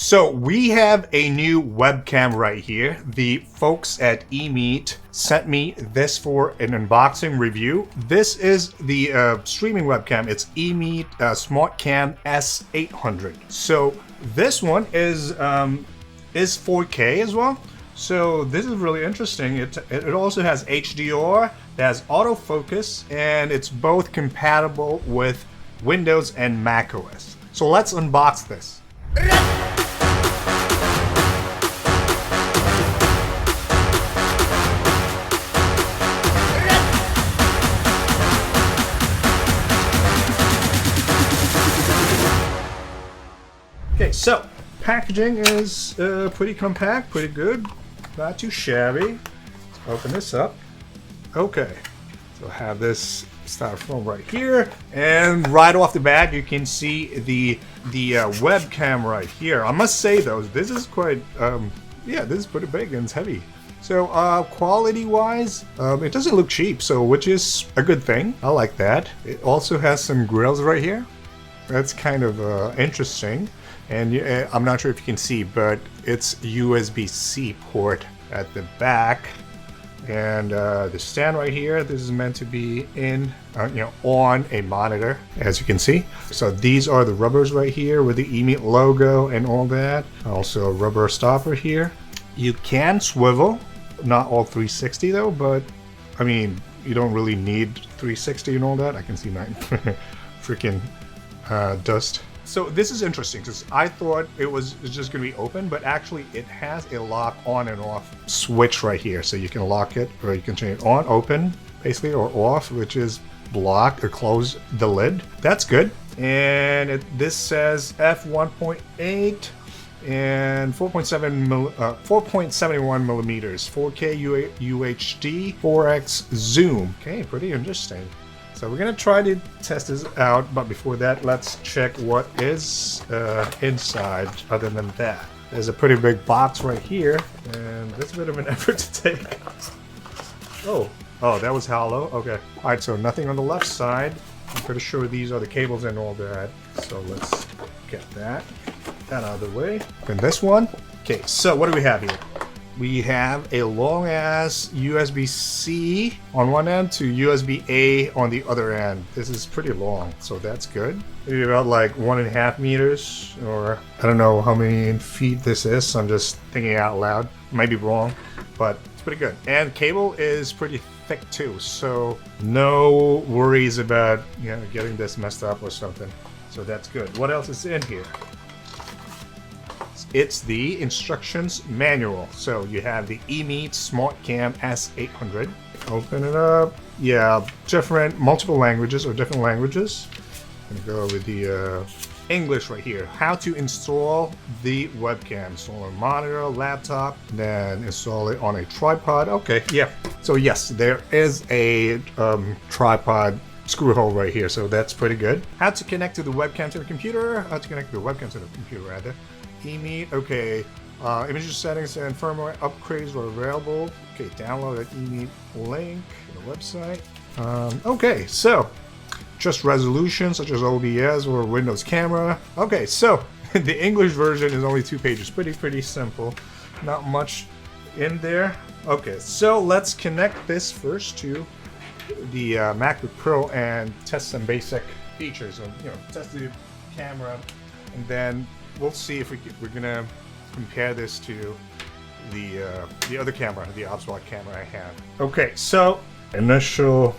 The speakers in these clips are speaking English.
So we have a new webcam right here. The folks at Emeet sent me this for an unboxing review. This is the streaming webcam. It's Emeet Smartcam S800. So this one is 4K as well. So this is really interesting. It also has HDR, it has autofocus, and it's both compatible with Windows and macOS. So let's unbox this. Okay, so packaging is pretty compact, pretty good, not too shabby. Let's open this up. Okay, so I have this styrofoam right here, and right off the bat you can see the webcam right here. I must say though, this is quite yeah, this is pretty big and it's heavy. So quality wise, it doesn't look cheap, so which is a good thing. I like that. It also has some grills right here. That's kind of interesting. And I'm not sure if you can see, but it's USB-C port at the back. And the stand right here, this is meant to be in, on a monitor, as you can see. So these are the rubbers right here with the Emeet logo and all that. Also a rubber stopper here. You can swivel, not all 360 though, but I mean, you don't really need 360 and all that. I can see my freaking dust. So this is interesting because I thought it was just going to be open, but actually it has a lock on and off switch right here. So you can lock it, or you can turn it on, open, basically, or off, which is block or close the lid. That's good. And this says f1.8 and 4.71 millimeters, 4K UHD, 4x zoom. Okay, pretty interesting. So we're gonna try to test this out, but before that, let's check what is inside other than that. There's a pretty big box right here, and that's a bit of an effort to take. Oh, that was hollow, okay. All right, so nothing on the left side. I'm pretty sure these are the cables and all that. So let's get that out of the way. And this one, okay, so what do we have here? We have a long-ass USB-C on one end to USB-A on the other end. This is pretty long, so that's good. Maybe about like 1.5 meters, or I don't know how many feet this is. So I'm just thinking out loud. Might be wrong, but it's pretty good. And cable is pretty thick too, so no worries about getting this messed up or something. So that's good. What else is in here? It's the instructions manual. So you have the Emeet Smartcam S800. Open it up. Yeah, multiple languages or different languages. I'm gonna go with the English right here. How to install the webcam. Install on a monitor, laptop, then install it on a tripod. Okay, yeah. So yes, there is a tripod screw hole right here. So that's pretty good. How to connect to the webcam to the computer. How to connect the webcam to the computer rather. Emeet, okay, image settings and firmware upgrades are available. Okay, download that Emeet link to the website. Okay, so just resolution such as OBS or Windows camera. Okay, so the English version is only 2 pages. Pretty simple. Not much in there. Okay, so let's connect this first to the MacBook Pro and test some basic features. So, test the camera, and then we'll see if we're gonna compare this to the other camera, the OBSbot camera I have. Okay, so initial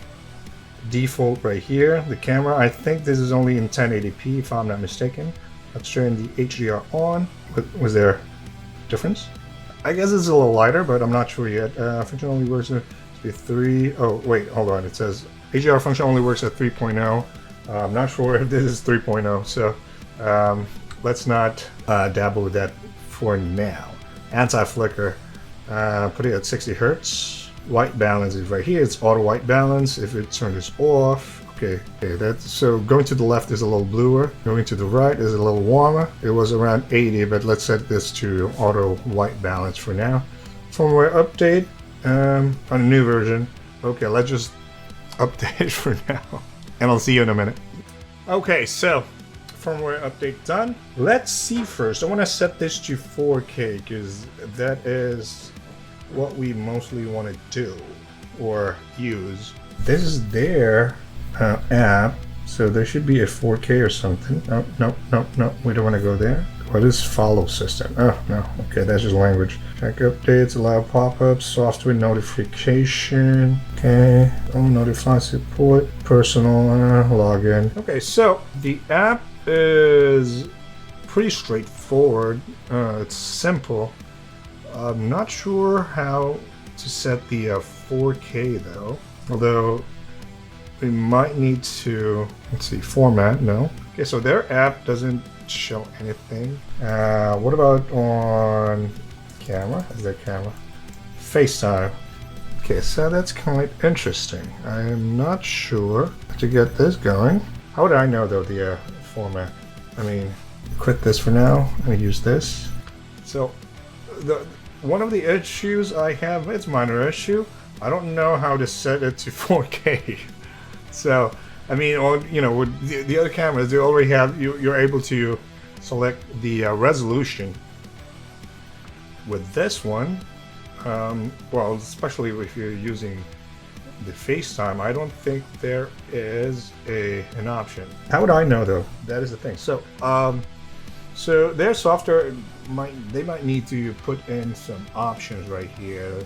default right here, the camera. I think this is only in 1080p if I'm not mistaken. Let's turn the HDR on. Was there a difference? I guess it's a little lighter, but I'm not sure yet. Function only works at 3. Oh wait, hold on. It says HDR function only works at 3.0. I'm not sure if this is 3.0. So. Let's not dabble with that for now. Anti-flicker, put it at 60 Hertz. White balance is right here. It's auto white balance. If it turns off, okay. So going to the left is a little bluer. Going to the right is a little warmer. It was around 80, but let's set this to auto white balance for now. Firmware update on a new version. Okay, let's just update for now, and I'll see you in a minute. Okay, so firmware update done. Let's see first. I want to set this to 4K because that is what we mostly want to do or use. This is their app, so there should be a 4K or something. Oh, no, we don't want to go there. What is follow system? Oh, no, okay, that's just language. Check updates, allow pop-ups, software notification. Okay, notify support, personal login. Okay, so the app is pretty straightforward. It's simple. I'm not sure how to set the 4K though. Although we might need to, let's see, format, no. Okay, so their app doesn't show anything. What about on camera? Is there camera? FaceTime. Okay, so that's kind of interesting. I am not sure to get this going. How would I know though the format? I mean, quit this for now and use this. So one of the issues I have, it's a minor issue. I don't know how to set it to 4K. So, I mean, you know, with the other cameras, they already have, you're able to select the resolution. With this one, well, especially if you're using the FaceTime, I don't think there is an option. How would I know though? That is the thing. So, so their software they might need to put in some options right here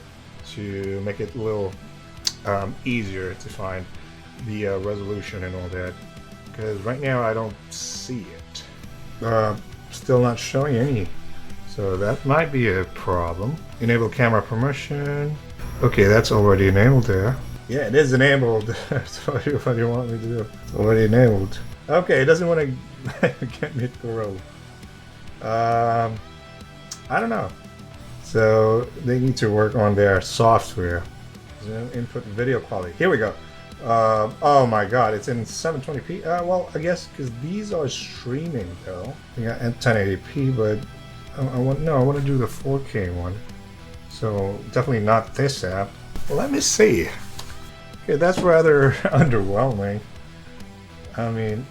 to make it a little easier to find the resolution and all that, because right now I don't see it. Still not showing any, so that might be a problem. Enable camera permission. Okay, that's already enabled there. Yeah, it is enabled. That's what you want me to do. It's already enabled. Okay, it doesn't want to get me to roll. I don't know. So they need to work on their software. Zoom input video quality. Here we go. Oh my god, it's in 720p. Well, I guess because these are streaming though. Yeah, and 1080p, but I want to do the 4K one. So definitely not this app. Well, let me see. Okay, that's rather underwhelming. I mean,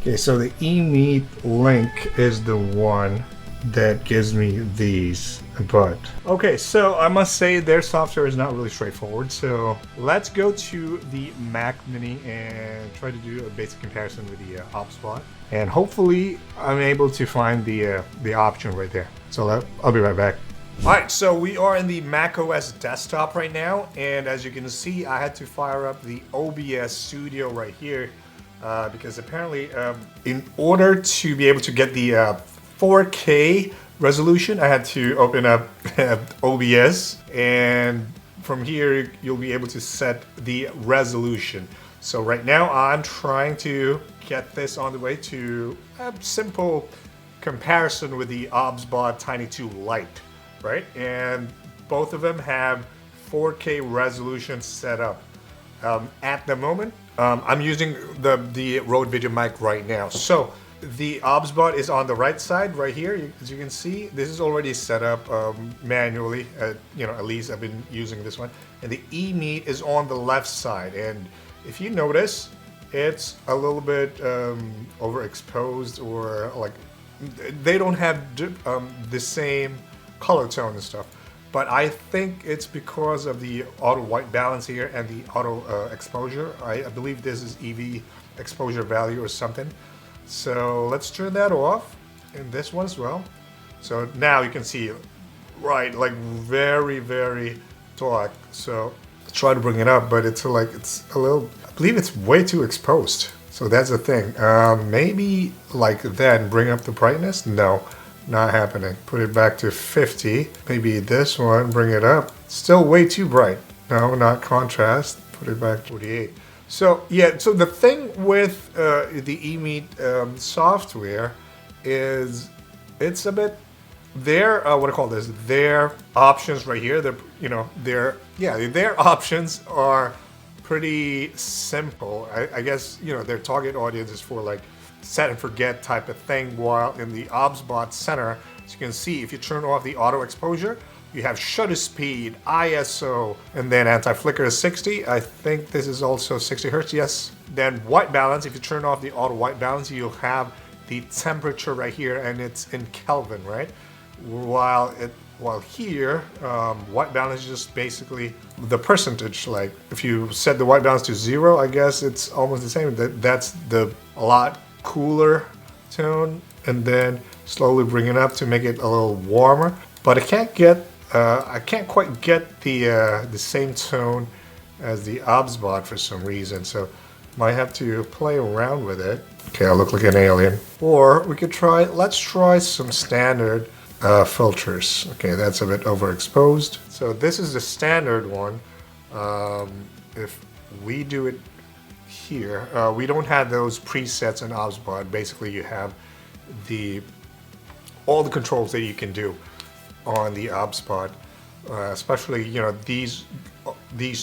okay, so the Emeet link is the one that gives me these, but okay, so I must say their software is not really straightforward. So let's go to the Mac Mini and try to do a basic comparison with the OBSbot, and hopefully I'm able to find the option right there. So I'll be right back. Alright, so we are in the macOS desktop right now, and as you can see, I had to fire up the OBS Studio right here because apparently in order to be able to get the 4K resolution, I had to open up OBS, and from here you'll be able to set the resolution. So right now I'm trying to get this on the way to a simple comparison with the OBSbot Tiny 2 Lite, right? And both of them have 4K resolution set up. At the moment, I'm using the Rode Video mic right now. So the OBSbot is on the right side right here. As you can see, this is already set up manually. You know, at least I've been using this one. And the Emeet is on the left side. And if you notice, it's a little bit overexposed, or like they don't have the same color tone and stuff. But I think it's because of the auto white balance here and the auto exposure. I believe this is EV exposure value or something. So let's turn that off in this one as well. So now you can see, right, like very, very dark. So try to bring it up, but it's like, it's a little, I believe it's way too exposed. So that's the thing. Maybe like then bring up the brightness. No, not happening. Put it back to 50. Maybe this one, bring it up. Still way too bright. No, not contrast. Put it back to 48. So yeah, so the thing with the Emeet software is it's a bit their what do I call this? Their options right here. Their options are pretty simple. I guess their target audience is for like set and forget type of thing. While in the OBSbot Center, as you can see, if you turn off the auto exposure, you have shutter speed, ISO, and then anti-flicker is 60. I think this is also 60 Hertz, yes. Then white balance, if you turn off the auto white balance, you'll have the temperature right here, and it's in Kelvin, right? While here, white balance is just basically the percentage. Like if you set the white balance to 0, I guess it's almost the same. That's the a lot cooler tone, and then slowly bring it up to make it a little warmer. But I can't quite get the same tone as the OBSbot for some reason. So might have to play around with it. Okay, I look like an alien. Or we could let's try some standard filters. Okay, that's a bit overexposed. So this is the standard one. If we do it here, we don't have those presets in OBSbot. Basically, you have all the controls that you can do on the OBSbot. Especially, you know, these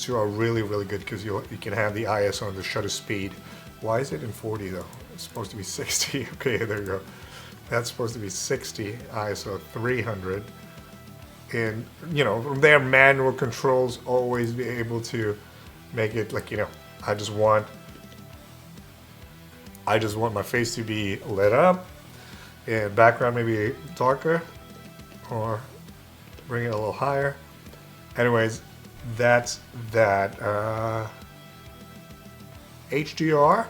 two are really good because you can have the ISO and the shutter speed. Why is it in 40 though? It's supposed to be 60. Okay, there you go. That's supposed to be 60, ISO 300. And, you know, from there, manual controls always be able to make it like, you know, I just want my face to be lit up and background maybe darker or bring it a little higher. Anyways, that's that. HDR.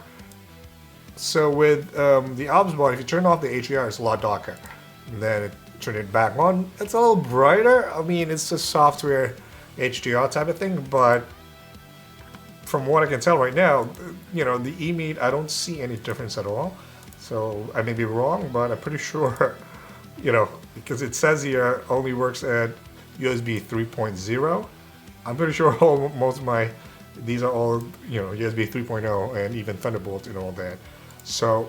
So with the OBSbot, if you turn off the HDR, it's a lot darker. And then turn it back on, it's a little brighter. I mean, it's a software HDR type of thing, but from what I can tell right now, you know, the Emeet, I don't see any difference at all. So I may be wrong, but I'm pretty sure, you know, because it says here only works at USB 3.0. I'm pretty sure most of these are all, you know, USB 3.0 and even Thunderbolt and all that. So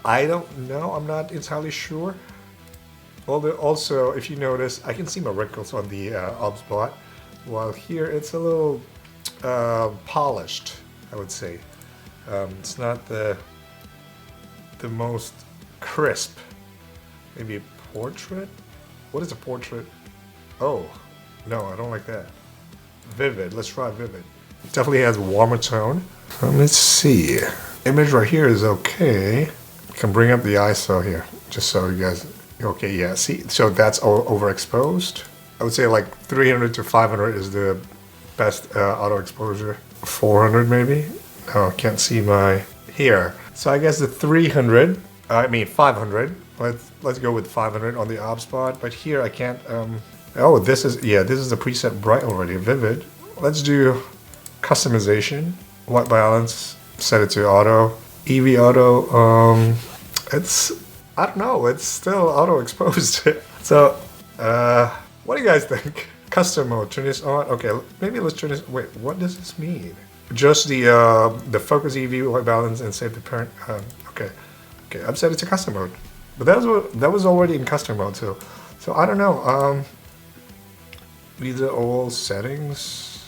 I don't know, I'm not entirely sure. Also, if you notice, I can see my wrinkles on the OBSbot, while here it's a little polished, I would say. It's not the most crisp. Maybe a portrait? What is a portrait? Oh, no, I don't like that. Vivid, let's try vivid. It definitely has a warmer tone. Let's see. Image right here is okay. I can bring up the ISO here, just so you guys, okay, yeah, see, so that's overexposed. I would say like 300 to 500 is the best auto exposure. 400 maybe? No, I can't see my here. So I guess the 500. Let's go with 500 on the OBSbot, but here I can't, oh, this is the preset bright already, vivid. Let's do customization, white balance, set it to auto, EV auto, I don't know, it's still auto exposed. So, what do you guys think? Custom mode, turn this on. Okay, maybe let's turn this, wait, what does this mean? Just the focus EV, white balance, and save the parent, okay, I've set it to custom mode. But that was already in custom mode too. So I don't know, these are all settings,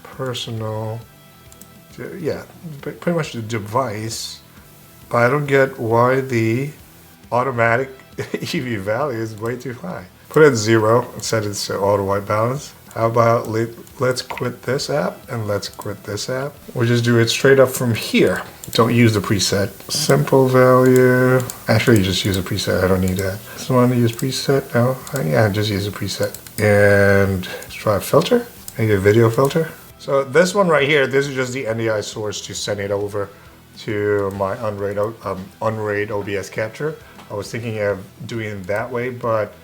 personal, yeah, pretty much the device. But I don't get why the automatic EV value is way too high. Put it at 0 and set it to auto white balance. How about let's quit this app and let's quit this app. We'll just do it straight up from here. Don't use the preset. Simple value. Actually, you just use a preset. I don't need that. Just want to use preset? No? Yeah, just use a preset. And let's try a filter. Maybe a video filter. So this one right here, this is just the NDI source to send it over to my unraid OBS capture. I was thinking of doing it that way, but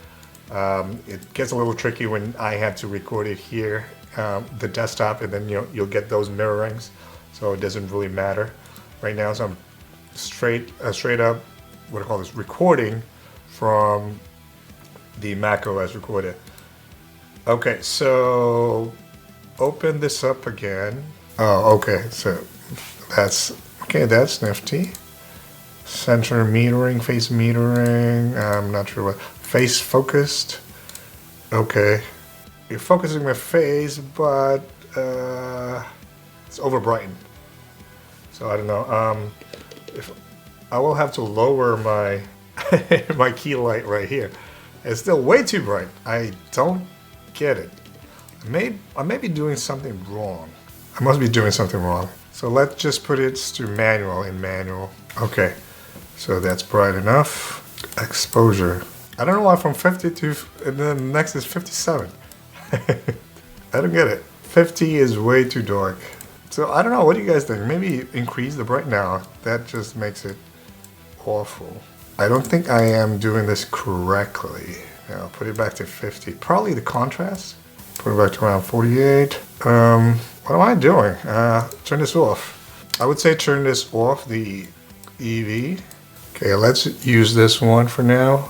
it gets a little tricky when I have to record it here, the desktop, and then you'll get those mirrorings, so it doesn't really matter right now. So I'm straight up, what do I call this, recording from the macOS recorder. Okay, so open this up again. Oh, okay, so that's nifty. Center metering, face metering, I'm not sure what. Face focused. Okay. You're focusing my face, but it's over brightened. So I don't know. If I will have to lower my my key light right here. It's still way too bright. I don't get it. I may be doing something wrong. I must be doing something wrong. So let's just put it to manual in manual. Okay. So that's bright enough. Exposure. I don't know why from 50 to, and then next is 57. I don't get it. 50 is way too dark. So I don't know, what do you guys think? Maybe increase the bright now. That just makes it awful. I don't think I am doing this correctly. Now put it back to 50. Probably the contrast. Put it back to around 48. What am I doing? Turn this off. I would say turn this off, the EV. Okay, let's use this one for now.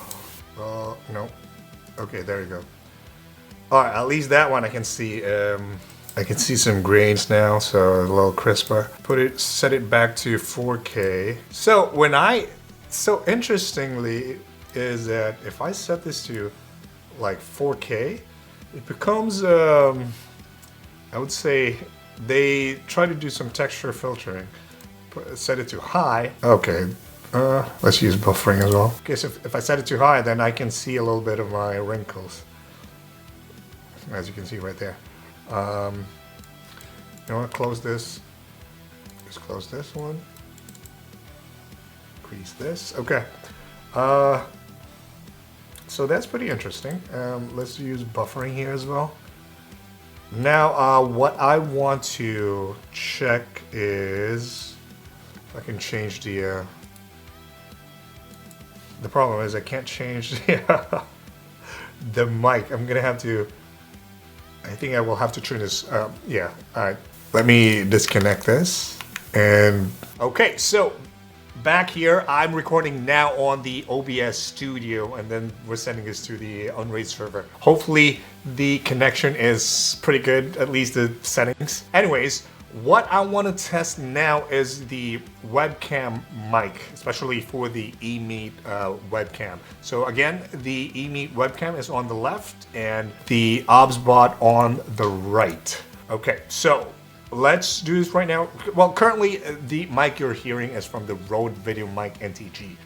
No. Okay, there you go. All right, at least that one I can see. I can see some grains now, so a little crisper. Set it back to 4K. So interestingly is that if I set this to like 4K, it becomes, I would say, they try to do some texture filtering. Set it to high. Okay, let's use buffering as well. Okay, so if I set it too high, then I can see a little bit of my wrinkles. As you can see right there. You know what, close this. Just close this one. Increase this. Okay. So that's pretty interesting. Let's use buffering here as well. Now, what I want to check is if I can change the problem is I can't change the mic. I'm gonna have to, I think I will have to turn this, yeah, all right. Let me disconnect this. And okay, so back here, I'm recording now on the OBS studio, and then we're sending this to the Unraid server. Hopefully the connection is pretty good, at least the settings. Anyways, what I want to test now is the webcam mic, especially for the Emeet webcam. So again, the Emeet webcam is on the left and the OBSbot on the right. Okay, so let's do this right now. Well, currently the mic you're hearing is from the Rode Video Mic NTG.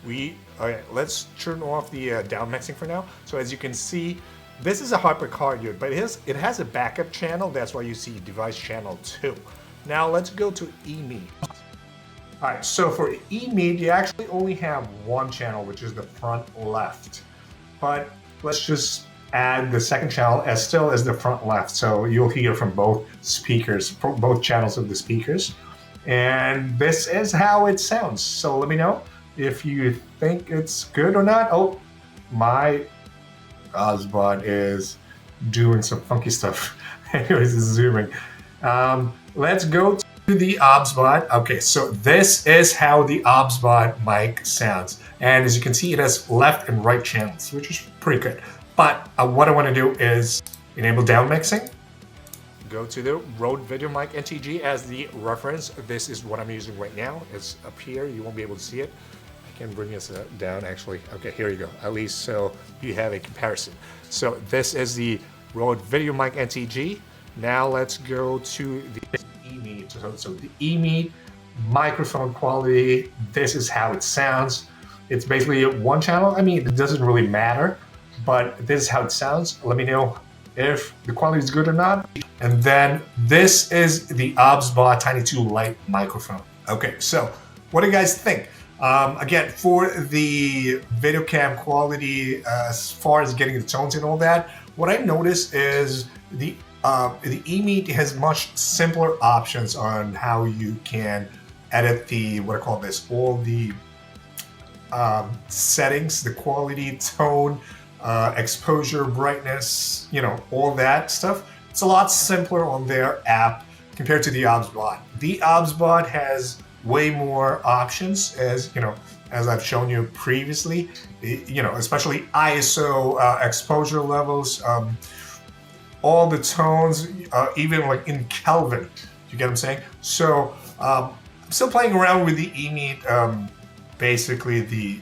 Okay, let's turn off the down mixing for now. So as you can see, this is a HyperCard unit, but it has a backup channel. That's why you see device channel 2. Now let's go to Emeet. All right, so for Emeet, you actually only have one channel, which is the front left. But let's just add the second channel as still as the front left. So you'll hear from both speakers, both channels of the speakers. And this is how it sounds. So let me know if you think it's good or not. Oh, my OBSbot is doing some funky stuff. Anyways, it's zooming. Let's go to the OBSbot. Okay, so this is how the OBSbot mic sounds. And as you can see, it has left and right channels, which is pretty good. But what I want to do is enable down mixing. Go to the Rode Video Mic NTG as the reference. This is what I'm using right now. It's up here. You won't be able to see it. I can bring this down actually. Okay, here you go. At least so you have a comparison. So this is the Rode Video Mic NTG. Now let's go to the Emeet. So the Emeet microphone quality, this is how it sounds. It's basically one channel. I mean, it doesn't really matter, but this is how it sounds. Let me know if the quality is good or not. And then this is the OBSbot Tiny 2 Lite microphone. Okay, so what do you guys think? Again, for the video cam quality, as far as getting the tones and all that, what I noticed is the Emeet has much simpler options on how you can edit the, all the settings, the quality, tone, exposure, brightness, you know, all that stuff. It's a lot simpler on their app compared to the OBSbot. The OBSbot has way more options, as you know, as I've shown you previously, you know, especially ISO, exposure levels, all the tones, even like in Kelvin, you get what I'm saying? So I'm still playing around with the Emeet, basically the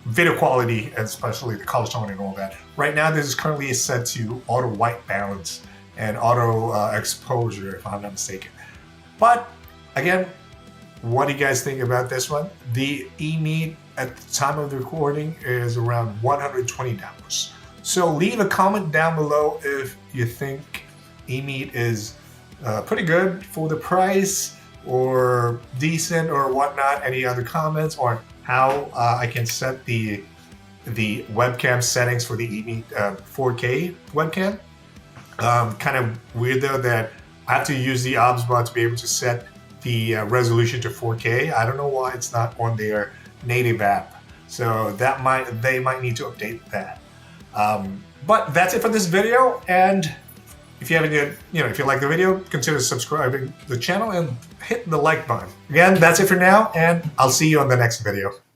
video quality, and especially the color tone and all that. Right now, this is currently set to auto white balance and auto exposure, if I'm not mistaken. But again, what do you guys think about this one? The Emeet at the time of the recording is around $120. So leave a comment down below if you think Emeet is pretty good for the price. or decent or whatnot, any other comments, or how I can set the webcam settings for the Emeet 4K webcam. Kind of weird though that I have to use the OBSbot to be able to set the resolution to 4K. I don't know why it's not on their native app. So they might need to update that. But that's it for this video. And if you haven't yet, if you like the video, consider subscribing to the channel and hit the like button. Again, that's it for now, and I'll see you on the next video.